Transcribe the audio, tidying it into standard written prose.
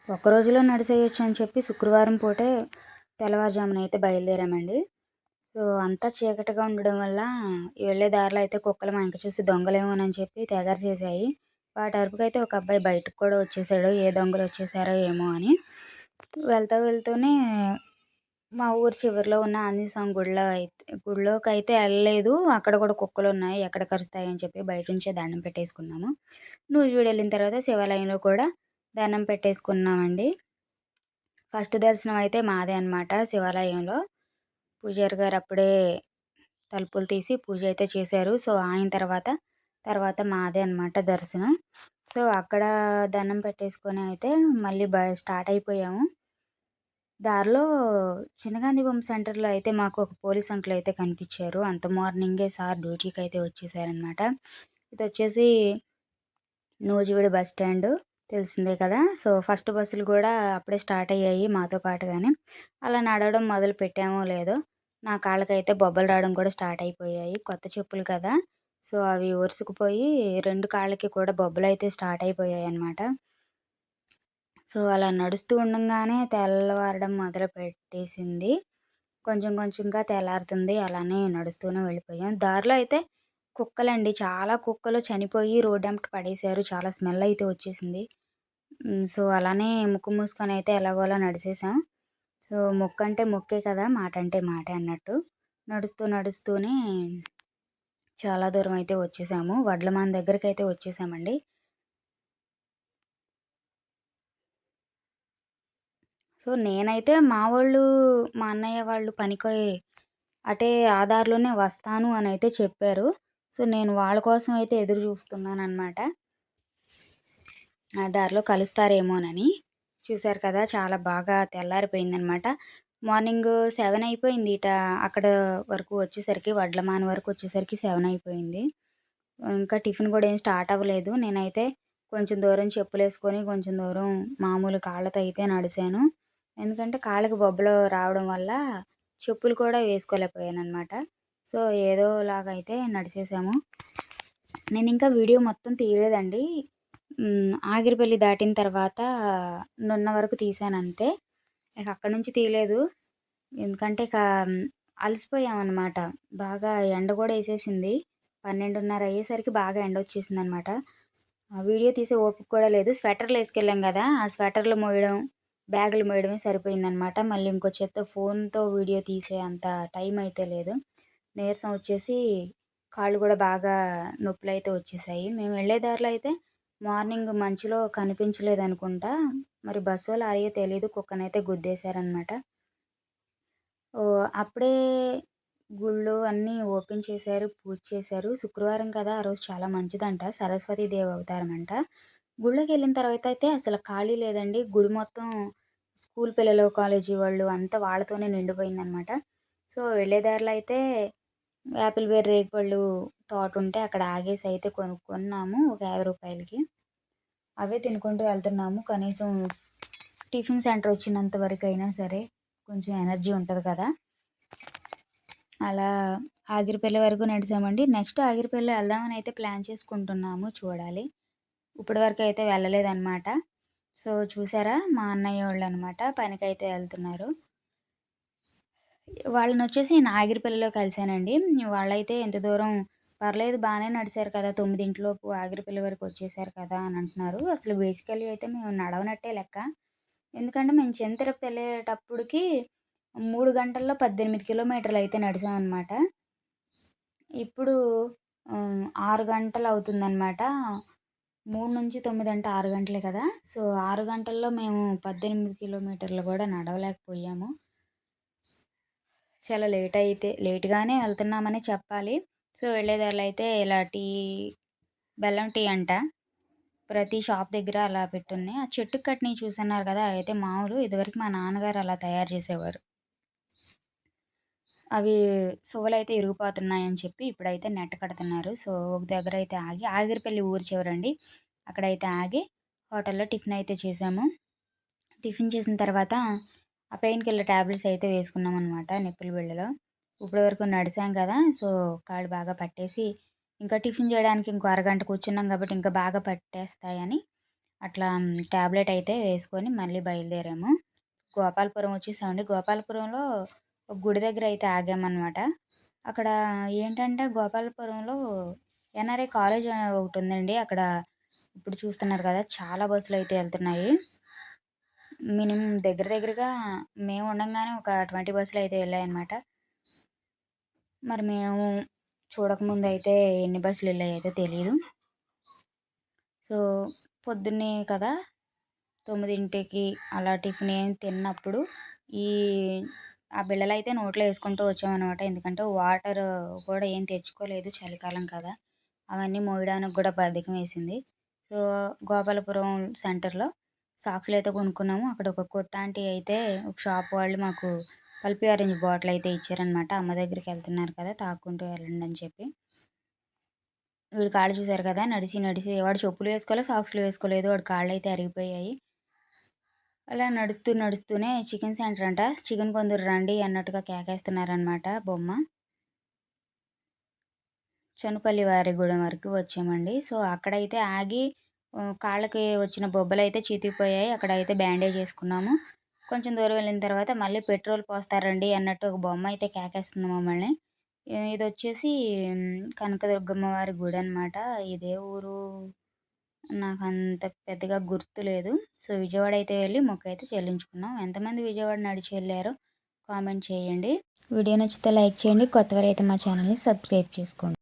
ఒక్క రోజులో నడిసేయొచ్చు అని చెప్పి శుక్రవారం పూటే తెల్లవారుజామున అయితే బయలుదేరామండి. సో, అంతా చీకటిగా ఉండడం వల్ల వెళ్ళే దారిలో అయితే కుక్కలు మా ఇంక చూసి దొంగలేమోనని చెప్పి తెగరిసేసాయి. వాటి అరుపుకైతే ఒక అబ్బాయి బయటకు కూడా వచ్చేసాడు. ఏ దొంగలొచ్చేసారో ఏమో అని. వెళ్తూనే మా ఊరు చివరిలో ఉన్న ఆంజనేయ స్వామి గుడిలోకైతే ఎళ్ళలేదు. అక్కడ కూడా కుక్కలున్నాయి. ఎక్కడ కరుస్తాయని చెప్పి బయట నుంచే దండం పెట్టేసుకున్నాము. నూజివీడు వెళ్ళిన తర్వాత శివాలయంలో కూడా దండం పెట్టేసుకున్నామండి. ఫస్ట్ దర్శనం అయితే మాదే అనమాట శివాలయంలో. పూజారి గారు అప్పుడే తలుపులు తీసి పూజ అయితే చేశారు. సో, ఆయన తర్వాత మాదే అనమాట దర్శనం. సో, అక్కడ దండం పెట్టేసుకొని అయితే మళ్ళీ స్టార్ట్ అయిపోయాము. దారిలో చినగాంది బొమ్మ సెంటర్‌లో అయితే మాకు ఒక పోలీస్ అంకుల్ అయితే కనిపిచ్చారు. అంత మార్నింగే సార్ డ్యూటీకైతే వచ్చేసారనమాట. ఇదొచ్చేసి నూజివీడు బస్ స్టాండు తెలిసిందే కదా! సో, ఫస్ట్ బస్సులు గూడా అప్పుడే స్టార్ట్ అయ్యాయి మాతో పాటుగానే. అలా నడవడం మొదలుపెట్టామో లేదో, నా కాళ్ళకైతే బొబ్బలు రావడం కూడా స్టార్ట్ అయిపోయాయి. కొత్త చెప్పులు కదా! సో, అవి ఒరుసుకుపోయి 2 కాళ్ళకి కూడా బొబ్బలైతే స్టార్ట్ అయిపోయాయనమాట. సో, అలా నడుస్తూ ఉండంగానే తెల్లవారడం మొదలుపెట్టేసింది. కొంచెం కొంచెంగా తెల్లారుతుంది. అలానే నడుస్తూనే వెళ్ళిపోయాం. దారిలో అయితే కుక్కలండి. చాలా కుక్కలు చనిపోయి రోడ్డెంబట పడేశారు. చాలా స్మెల్ అయితే వచ్చేసింది. సో, అలానే ముక్కు మూసుకొనైతే ఎలాగోలా నడిసేసాం. సో, మొక్కంటే మొక్కే కదా! మాటంటే మాటే అన్నట్టు. నడుస్తూనే చాలా దూరం అయితే వచ్చేసాము. వడ్లమాను దగ్గరికైతే వచ్చేసామండి. సో, నేనైతే మా అన్నయ్య వాళ్ళు పనికి అటే ఆ దారిలోనే వస్తాను అనైతే చెప్పారు. సో, నేను వాళ్ళ కోసం అయితే ఎదురు చూస్తున్నాననమాట. ఆ దారిలో కలుస్తారేమోనని. చూసారు కదా! చాలా బాగా తెల్లారిపోయిందనమాట. మార్నింగ్ 7 అయిపోయింది. అక్కడ వరకు వచ్చేసరికి వడ్లమాను వరకు వచ్చేసరికి 7 అయిపోయింది. ఇంకా టిఫిన్ కూడా ఏం స్టార్ట్ అవ్వలేదు. నేనైతే కొంచెం దూరం చెప్పులేసుకొని కొంచెం దూరం మామూలు కాళ్ళతో అయితే నడిసాను. ఎందుకంటే కాళ్ళకి బొబ్బలు రావడం వల్ల చెప్పులు కూడా వేసుకోలేకపోయాననమాట. సో, ఏదోలాగైతే నడిచేసాము. నేనింకా వీడియో మొత్తం తీయలేదండి. ఆగిరిపల్లి దాటిన తర్వాత నున్న వరకు తీశానంతే. ఇక అక్కడి నుంచి తీయలేదు. ఎందుకంటే అలసిపోయామనమాట. బాగా ఎండ గూడా ఎసేసింది. 12:30 అయ్యేసరికి బాగా ఎండొచ్చేసిందనమాట. వీడియో తీసే ఓపిక కూడా లేదు. స్వెటర్‌లేసుకెళ్ళాం గదా! ఆ స్వెటర్‌లు మోయడం, బ్యాగులు మోయడమే సరిపోయిందనమాట. మళ్ళీ ఇంకో చేత్తో ఫోన్‌తో వీడియో తీసే అంత టైం అయితే లేదు. నీరసం వచ్చేసి కాళ్ళు గూడా బాగా నొప్పులైతే వచ్చేసాయి. మేము వెళ్ళే దారిలో అయితే మార్నింగ్ మంచులో కనిపించలేదనుకుంటా. మరి బస్సో, లారీయో తెలీదు. కుక్కనైతే గుద్దేశారనమాట. అప్పుడే గుళ్ళు అన్నీ ఓపెన్ చేశారు. పూజ చేశారు. శుక్రవారం కదా! ఆ రోజు చాలా మంచిదంట. సరస్వతి దేవి అవతారమంట. గుళ్ళోకెళ్ళిన తర్వాత అయితే అసలు ఖాళీ లేదండి. గుడి మొత్తం స్కూల్ పిల్లలు, కాలేజీ వాళ్ళు అంతా వాళ్ళతోనే నిండిపోయిందనమాట. సో, వెళ్ళే దారిలో అయితే యాపిల్ బేర్ రేగిపళ్ళు తోటుంటే అక్కడ ఆగేసి అయితే కొనుక్కున్నాము ఒక రూ. 50కి. అవే తినుకుంటూ వెళ్తున్నాము. కనీసం టిఫిన్ సెంటర్ వచ్చినంత వరకైనా సరే కొంచెం ఎనర్జీ ఉంటది కదా! అలా ఆగిరిపల్లి వరకు నడిసామండి. నెక్స్ట్ ఆగిరిపల్లి వెళ్దామని అయితే ప్లాన్ చేసుకుంటున్నాము. చూడాలి. ఇప్పటి వరకైతే వెళ్ళలేదనమాట. సో, చూసారా మా అన్నయ్యోళ్ళనమాట. పనికైతే వెళ్తున్నారు. వాళ్ళనొచ్చేసి నేను ఆగిరిపల్లిలో కలిసానండి. వాళ్ళైతే ఎంత దూరం పర్లేదు బానే నడిచారు కదా! 9 లోపు ఆగిరిపల్లి వరకు వచ్చేసారు కదా! అని అంటున్నారు. అసలు బేసికల్లీ అయితే మేము నడవనట్టే లెక్క. ఎందుకంటే మేము చిన్న తిరుపతి ఎళ్ళేటప్పటికి 3 గంటల్లో 18 కిలోమీటర్లయితే నడిసామనమాట. ఇప్పుడు 6 గంటలవుతుందనమాట. 3-9 అంటే 6 గంటలే కదా! సో, 6 గంటల్లో మేము 18 కిలోమీటర్లు గూడా నడవలేకపోయాము. చాలా లేట్‌గానే వెళ్తున్నామనే చెప్పాలి. సో, వెళ్ళే దారిలో అయితే ఇలా బెల్లం టీ అంట. ప్రతి షాప్ దగ్గర అలా పెట్టున్నాయి. ఆ చెట్టుకి కట్టినయి చూసున్నారు కదా! అవైతే మామూలు. ఇదివరకు మా నాన్నగారు అలా తయారు చేసేవారు. అవి సువ్వలైతే ఇరిగిపోతున్నాయని చెప్పి ఇప్పుడైతే నెట్ కడుతున్నారు. సో, ఒక దగ్గరైతే ఆగిరిపల్లి ఊరు చివరండి. అక్కడైతే ఆగి హోటల్‌లో టిఫిన్ అయితే చేశాము. టిఫిన్ చేసిన తర్వాత ఆ పెయిన్ కిల్లర్ టాబ్లెట్స్ అయితే వేసుకున్నామనమాట నొప్పుల బిళ్ళలో. ఇప్పటి వరకు నడిసాం కదా! సో, కాళ్ళు బాగా పట్టేసి ఇంకా టిఫిన్ చేయడానికి ఇంకో అరగంట కూర్చున్నాం కాబట్టి ఇంకా బాగా పట్టేస్తాయని అట్లా టాబ్లెట్ అయితే వేసుకొని మళ్ళీ బయలుదేరాము. గోపాలపురం వచ్చేసామండి. గోపాలపురంలో ఒక గుడి దగ్గర అయితే ఆగామనమాట. అక్కడ ఏంటంటే గోపాలపురంలో ఎన్ఆర్ఐ కాలేజ్ ఒకటుందండి. అక్కడ ఇప్పుడు చూస్తున్నారు కదా! చాలా బస్సులయితే ఎళ్తున్నాయి. మినిమమ్ దగ్గర దగ్గరగా మేము ఉండంగానే ఒక 20 బస్సులయితే ఎళ్ళాయనమాట. మరి మేము చూడకముందయితే ఎన్ని బస్సులెళ్ళాయయితే తెలీదు. సో, పొద్దున్నే కదా 9కి అలా టిఫిన్ ఏం తిన్నప్పుడు ఈ ఆ బిళ్ళలైతే నోట్లో యేసుకుంటూ వచ్చామనమాట. ఎందుకంటే వాటర్ కూడా ఏం తెచ్చుకోలేదు చలికాలం కదా! అవన్నీ మోయడానికి గూడా బద్ధకం వేసింది. సో, గోపాలపురం సెంటర్‌లో సాక్సులయితే కొనుక్కున్నాము. అక్కడ ఒక కొట్టాంటీ అయితే ఒక షాప్ వాళ్ళు మాకు పల్పి ఆరెంజ్ బాటిల్ అయితే ఇచ్చారనమాట. అమ్మ దగ్గరికెళ్తున్నారు కదా! తాగుకుంటూ వెళ్ళండని చెప్పి. వీడి కాళ్ళు చూసారు కదా! నడిసి నడిసి వాడు చెప్పులు వేసుకోలే, సాక్సులు వేసుకోలేదు. వాడి కాళ్ళైతే అరిగిపోయాయి. అలా నడుస్తూ నడుస్తూనే చికెన్ సెంటర్ అంట. చికెన్ కొందురు రండి అన్నట్టుగా కేకేస్తున్నారనమాట బొమ్మ. చనుపల్లి వారిగూడెం వరకు వచ్చామండి. సో, అక్కడైతే ఆగి కాళ్ళకి వచ్చిన బొబ్బలైతే చితికిపోయాయి. అక్కడైతే బ్యాండేజ్ యేసుకున్నాము. కొంచెం దూరం వెళ్ళిన తర్వాత మళ్ళీ పెట్రోల్ పోస్తారండి అన్నట్టు ఒక బొమ్మ అయితే కేకేస్తుంది మమ్మల్ని. ఇదొచ్చేసి కనకదుర్గమ్మ వారి గుడి అనమాట. ఇదే ఊరు నాకంత పెద్దగా గుర్తులేదు. సో, విజయవాడ అయితే వెళ్ళి మొక్కయితే చెల్లించుకున్నాం. ఎంతమంది విజయవాడ నడిచి వెళ్లారో కామెంట్ చేయండి. వీడియో నచ్చితే లైక్ చేయండి. కొత్తవారైతే మా ఛానల్‌ని సబ్స్క్రైబ్ చేసుకోండి.